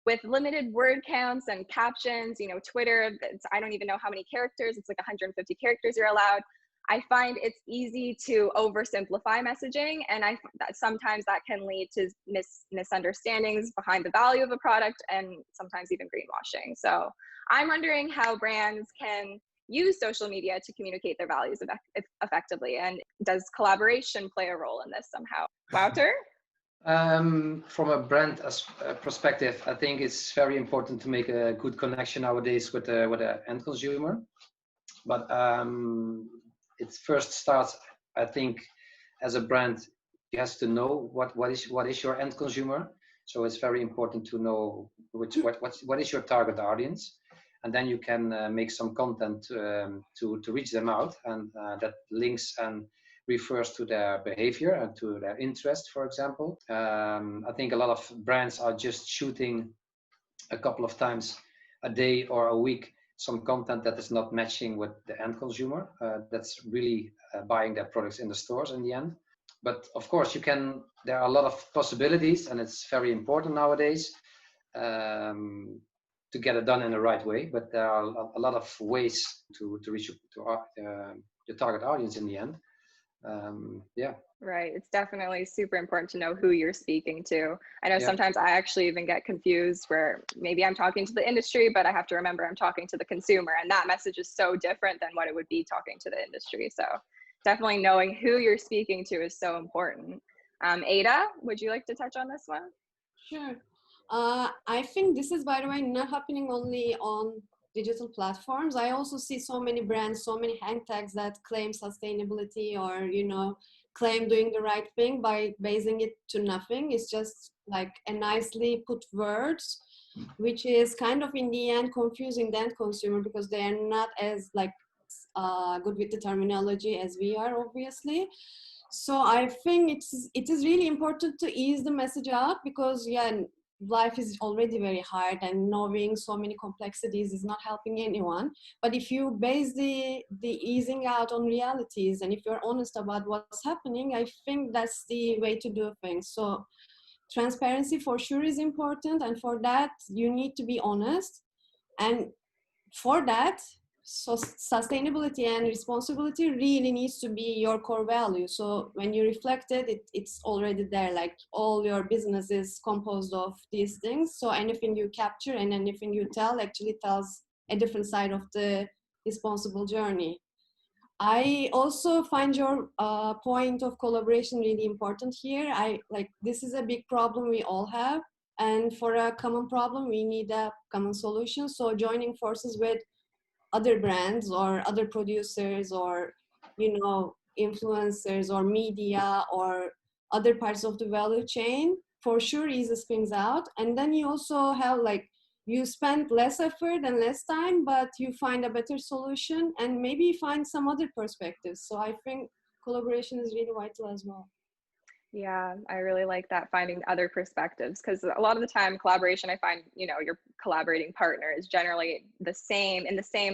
with limited word counts and captions, Twitter, I don't even know how many characters, it's like 150 characters you're allowed. I find it's easy to oversimplify messaging, and sometimes that can lead to misunderstandings behind the value of a product, and sometimes even greenwashing. So I'm wondering how brands can use social media to communicate their values effectively, and does collaboration play a role in this somehow? Wouter? From a brand perspective, I think it's very important to make a good connection nowadays with the end consumer. But it first starts, I think, as a brand, you have to know what is your end consumer. So it's very important to know what is your target audience, and then you can make some content to reach them out, and that links and refers to their behavior and to their interest, for example. I think a lot of brands are just shooting a couple of times a day or a week some content that is not matching with the end consumer. That's really buying their products in the stores in the end. But of course, there are a lot of possibilities, and it's very important nowadays to get it done in the right way. But there are a lot of ways to reach your target audience in the end. Right. It's definitely super important to know who you're speaking to. I know sometimes I actually even get confused where maybe I'm talking to the industry, but I have to remember I'm talking to the consumer, and that message is so different than what it would be talking to the industry. So definitely knowing who you're speaking to is so important. Ada, would you like to touch on this one? Sure. I think this is, by the way, not happening only on digital platforms. I also see so many brands, so many hang tags that claim sustainability or, claim doing the right thing by basing it to nothing. It's just like a nicely put words, which is kind of in the end confusing the end consumer because they are not as good with the terminology as we are, obviously. So I think it is really important to ease the message out because life is already very hard, and knowing so many complexities is not helping anyone. But if you base the easing out on realities, and if you're honest about what's happening, I think that's the way to do things. So transparency for sure is important, and for that you need to be honest, and for that, so sustainability and responsibility really needs to be your core value. So when you reflect it, it's already there. Like all your business is composed of these things. So anything you capture and anything you tell actually tells a different side of the responsible journey. I also find your point of collaboration really important here. This is a big problem we all have. And for a common problem, we need a common solution. So joining forces with other brands or other producers or influencers or media or other parts of the value chain for sure eases things out. And then you also have you spend less effort and less time, but you find a better solution and maybe find some other perspectives. So I think collaboration is really vital as well. Yeah, I really like that, finding other perspectives, because a lot of the time collaboration, I find, your collaborating partner is generally in the same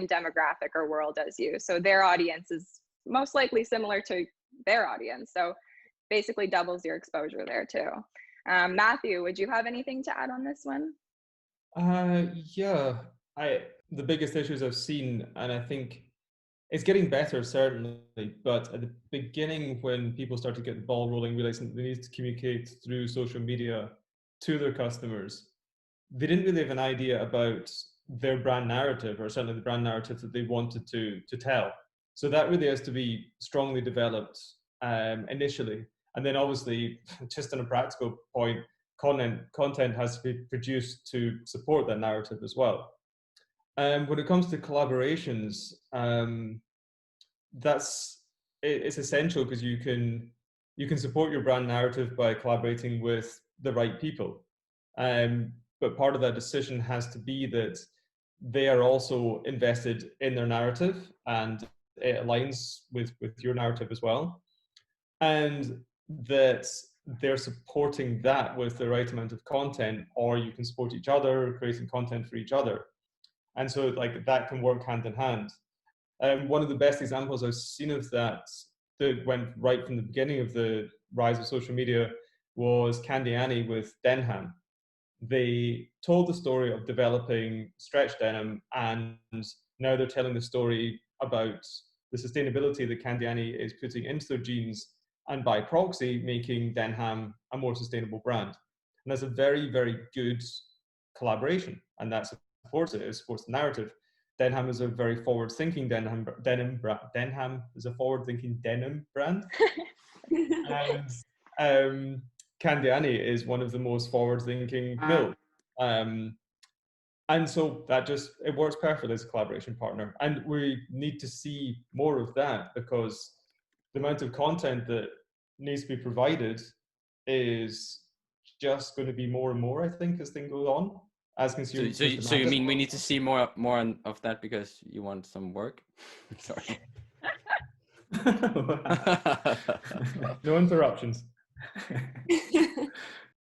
demographic or world as you. So their audience is most likely similar to their audience. So basically doubles your exposure there too. Matthew, would you have anything to add on this one? The biggest issues I've seen, and I think it's getting better, certainly, but at the beginning, when people start to get the ball rolling, realizing they need to communicate through social media to their customers, they didn't really have an idea about their brand narrative, or certainly the brand narrative that they wanted to tell. So that really has to be strongly developed initially. And then obviously, just on a practical point, content has to be produced to support that narrative as well. When it comes to collaborations, it's essential because you can support your brand narrative by collaborating with the right people. But part of that decision has to be that they are also invested in their narrative and it aligns with your narrative as well. And that they're supporting that with the right amount of content, or you can support each other, creating content for each other. And so that can work hand in hand. One of the best examples I've seen of that went right from the beginning of the rise of social media was Candy Annie with Denham. they told the story of developing stretch denim, and now they're telling the story about the sustainability that Candiani is putting into their jeans, and by proxy making Denham a more sustainable brand. And that's a very, very good collaboration, and that supports it. It supports the narrative. Denham is a very forward-thinking Denham is a forward-thinking denim brand, and Candiani is one of the most forward-thinking milk. And so that just, it works perfectly as a collaboration partner. And we need to see more of that, because the amount of content that needs to be provided is just going to be more and more, I think, as things go on. As consumers. So you mean we need to see more of that because you want some work? Sorry. No interruptions.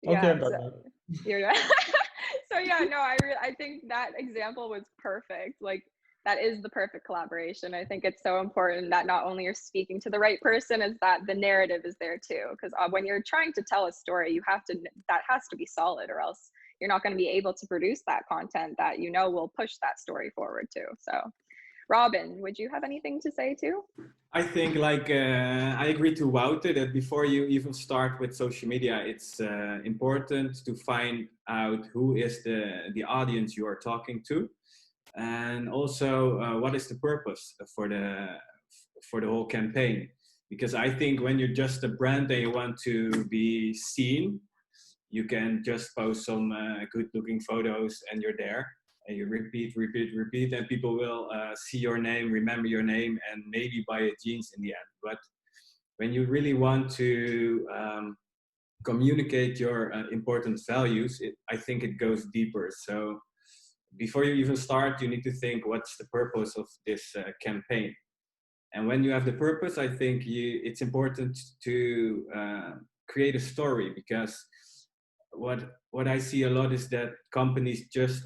Okay, I'm done. You're right. So yeah, no, I think that example was perfect. Like, that is the perfect collaboration. I think it's so important that not only you're speaking to the right person, is that the narrative is there too. Because when you're trying to tell a story, that has to be solid, or else you're not going to be able to produce that content that will push that story forward too. So, Robin, would you have anything to say too? I think, I agree to Wouter that before you even start with social media, it's important to find out who is the audience you are talking to, and also what is the purpose for the whole campaign. Because I think when you're just a brand and you want to be seen, you can just post some good-looking photos and you're there. And you repeat, and people will see your name, remember your name, and maybe buy a jeans in the end. But when you really want to communicate your important values, I think it goes deeper. So before you even start, you need to think, what's the purpose of this campaign? And when you have the purpose, I think it's important to create a story, because what I see a lot is that companies just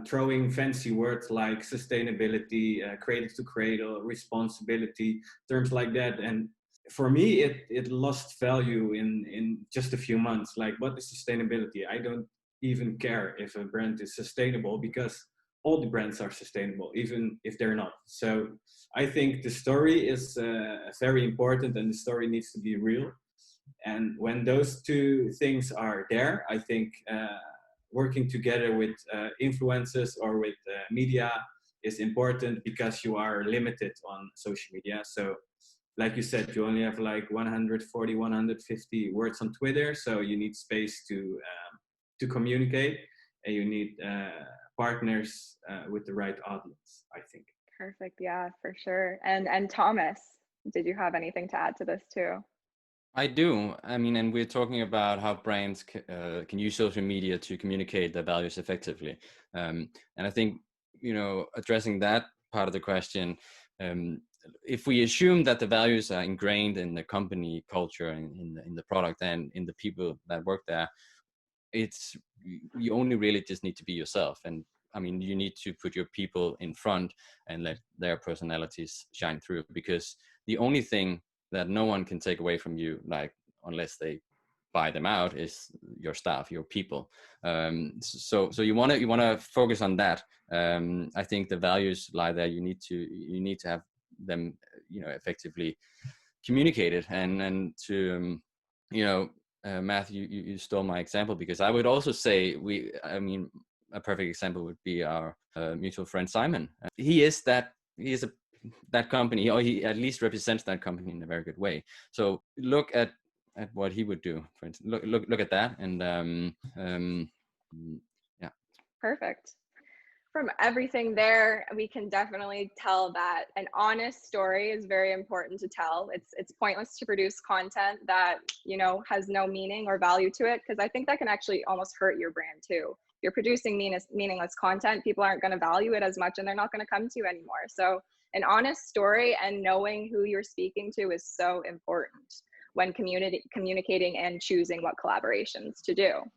throwing fancy words like sustainability, cradle to cradle, responsibility, terms like that. And for me, it lost value in just a few months. Like, what is sustainability? I don't even care if a brand is sustainable, because all the brands are sustainable, even if they're not. So I think the story is very important, and the story needs to be real. And when those two things are there, I think working together with influencers or with media is important, because you are limited on social media. So like you said, you only have like 140, 150 words on Twitter. So you need space to communicate, and you need partners with the right audience, I think. Perfect. Yeah, for sure. And Thomas, did you have anything to add to this too? I do. I mean, and we're talking about how brands can use social media to communicate their values effectively. And I think, addressing that part of the question, if we assume that the values are ingrained in the company culture and in the product and in the people that work there, you only really just need to be yourself. And I mean, you need to put your people in front and let their personalities shine through, because the only thing that no one can take away from you, like, unless they buy them out, is your staff, your people. So you want to focus on that. I think the values lie there. You need to have them, effectively communicated, and to Matthew, you stole my example, because I would also say a perfect example would be our mutual friend Simon. He is that company, or he at least represents that company in a very good way. So look at what he would do, for instance. Look at that, and yeah. Perfect. From everything there, we can definitely tell that an honest story is very important to tell. It's pointless to produce content that has no meaning or value to it, because I think that can actually almost hurt your brand too. You're producing meaningless content, people aren't going to value it as much, and they're not going to come to you anymore. So an honest story and knowing who you're speaking to is so important when communicating and choosing what collaborations to do.